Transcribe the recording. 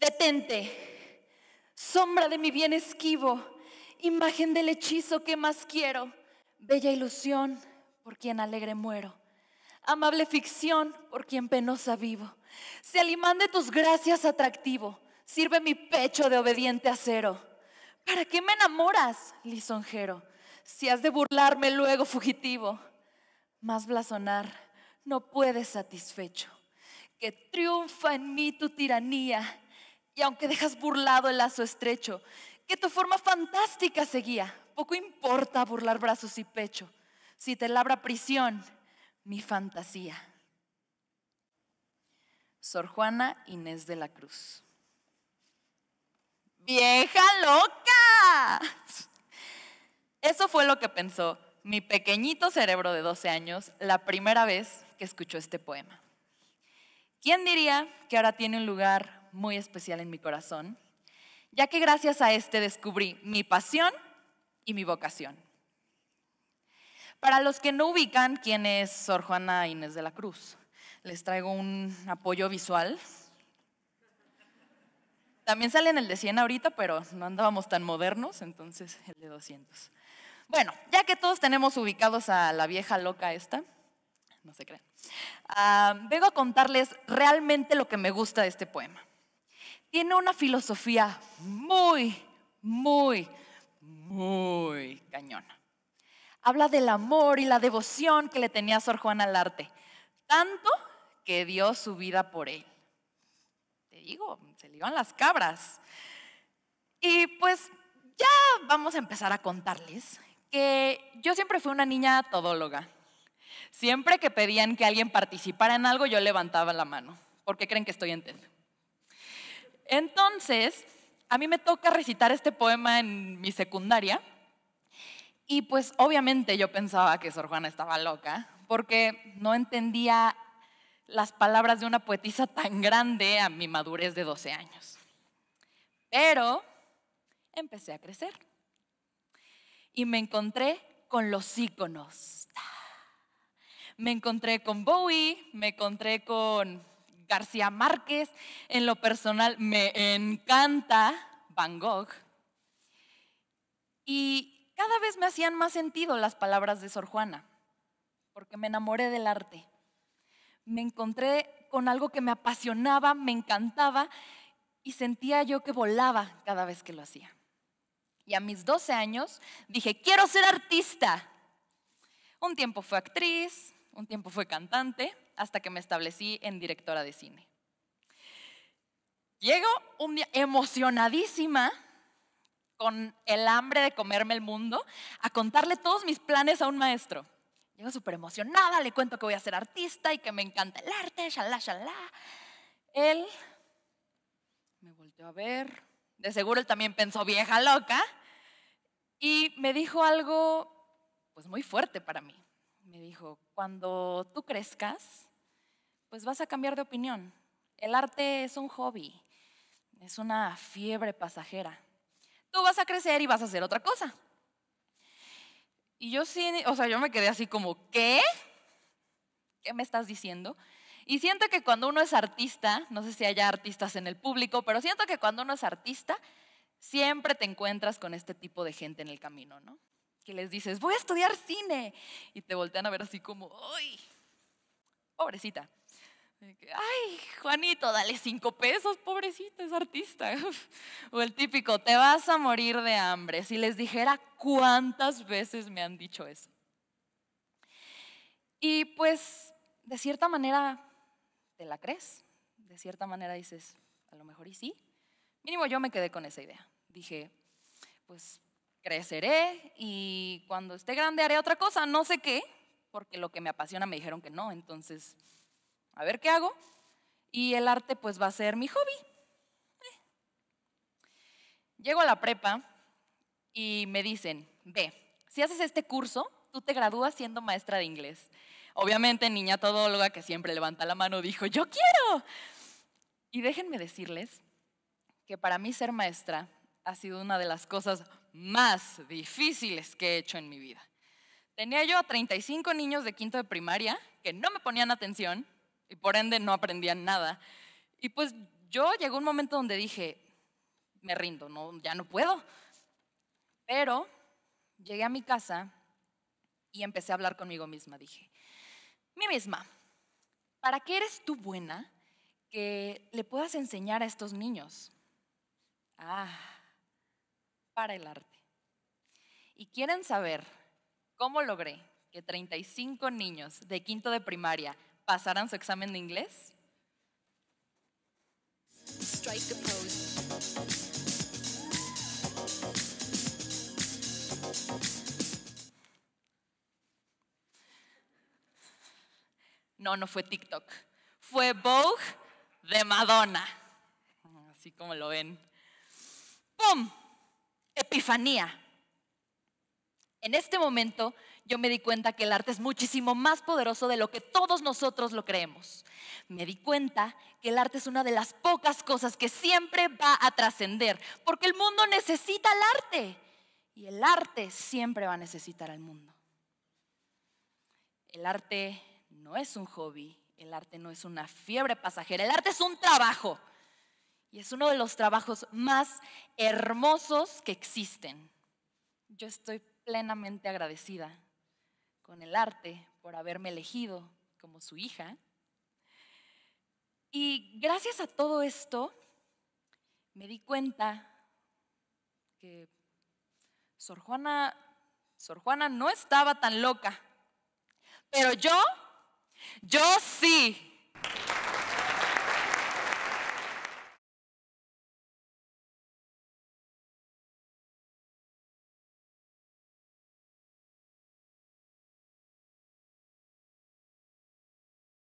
Detente, sombra de mi bien esquivo, imagen del hechizo que más quiero, bella ilusión por quien alegre muero, amable ficción por quien penosa vivo. Si al imán de tus gracias atractivo sirve mi pecho de obediente acero, ¿para qué me enamoras, lisonjero? Si has de burlarme luego fugitivo, más blasonar no puedes satisfecho, que triunfa en mí tu tiranía, y aunque dejas burlado el lazo estrecho, que tu forma fantástica seguía, poco importa burlar brazos y pecho, si te labra prisión mi fantasía. Sor Juana Inés de la Cruz. ¡Vieja loca! Eso fue lo que pensó mi pequeñito cerebro de 12 años la primera vez que escuchó este poema. ¿Quién diría que ahora tiene un lugar muy especial en mi corazón? Ya que gracias a este descubrí mi pasión y mi vocación. Para los que no ubican quién es Sor Juana Inés de la Cruz, les traigo un apoyo visual. También sale en el de 100 ahorita, pero no andábamos tan modernos, entonces el de 200. Bueno, ya que todos tenemos ubicados a la vieja loca esta, no se crean, vengo a contarles realmente lo que me gusta de este poema. Tiene una filosofía muy cañona. Habla del amor y la devoción que le tenía Sor Juana al arte, tanto que dio su vida por él. Te digo, se le iban las cabras. Y pues ya vamos a empezar a contarles que yo siempre fui una niña todóloga. Siempre que pedían que alguien participara en algo, yo levantaba la mano, porque creen que estoy en TED. Entonces, a mí me toca recitar este poema en mi secundaria y pues obviamente yo pensaba que Sor Juana estaba loca porque no entendía las palabras de una poetisa tan grande a mi madurez de 12 años. Pero empecé a crecer y me encontré con los íconos. Me encontré con Bowie, me encontré con García Márquez. En lo personal me encanta Van Gogh. Y cada vez me hacían más sentido las palabras de Sor Juana, porque me enamoré del arte. Me encontré con algo que me apasionaba, me encantaba y sentía yo que volaba cada vez que lo hacía. Y a mis 12 años dije, quiero ser artista. Un tiempo fue actriz, un tiempo fue cantante, hasta que me establecí en directora de cine. Llego un día emocionadísima, con el hambre de comerme el mundo, a contarle todos mis planes a un maestro. Llego súper emocionada, le cuento que voy a ser artista y que me encanta el arte, shalá, shalá. Él me volteó a ver, de seguro él también pensó vieja loca, y me dijo algo pues muy fuerte para mí. Me dijo, cuando tú crezcas, pues vas a cambiar de opinión. El arte es un hobby, es una fiebre pasajera. Tú vas a crecer y vas a hacer otra cosa. Y yo sí, yo me quedé así como, ¿qué? ¿Qué me estás diciendo? Y siento que cuando uno es artista, no sé si haya artistas en el público, pero siento que cuando uno es artista, siempre te encuentras con este tipo de gente en el camino, ¿no? Que les dices, voy a estudiar cine. Y te voltean a ver así como, ¡ay! Pobrecita. Ay, Juanito, dale 5 pesos, pobrecita, es artista. O el típico, te vas a morir de hambre. Si les dijera cuántas veces me han dicho eso. Y pues, de cierta manera, te la crees. De cierta manera dices, a lo mejor y sí. Mínimo yo me quedé con esa idea. Dije, pues creceré y cuando esté grande haré otra cosa, no sé qué, porque lo que me apasiona me dijeron que no, entonces, a ver qué hago. Y el arte pues va a ser mi hobby. Llego a la prepa y me dicen, ve, si haces este curso, tú te gradúas siendo maestra de inglés. Obviamente, niña todóloga que siempre levanta la mano dijo, yo quiero. Y déjenme decirles que para mí ser maestra ha sido una de las cosas más difíciles que he hecho en mi vida. Tenía yo a 35 niños de quinto de primaria que no me ponían atención y por ende no aprendían nada. Y pues yo llegó un momento donde dije, me rindo, no, ya no puedo. Pero llegué a mi casa y empecé a hablar conmigo misma. Dije, mí misma, ¿para qué eres tú buena que le puedas enseñar a estos niños? Ah, para el arte. ¿Y quieren saber cómo logré que 35 niños de quinto de primaria pasaran su examen de inglés? Strike a pose. No fue TikTok. Fue Vogue de Madonna. Así como lo ven. ¡Pum! Epifanía. En este momento yo me di cuenta que el arte es muchísimo más poderoso de lo que todos nosotros lo creemos. Me di cuenta que el arte es una de las pocas cosas que siempre va a trascender, porque el mundo necesita el arte y el arte siempre va a necesitar al mundo. El arte no es un hobby, el arte no es una fiebre pasajera, el arte es un trabajo y es uno de los trabajos más hermosos que existen. Yo estoy plenamente agradecida con el arte por haberme elegido como su hija. Y gracias a todo esto, me di cuenta que Sor Juana no estaba tan loca. Pero yo sí.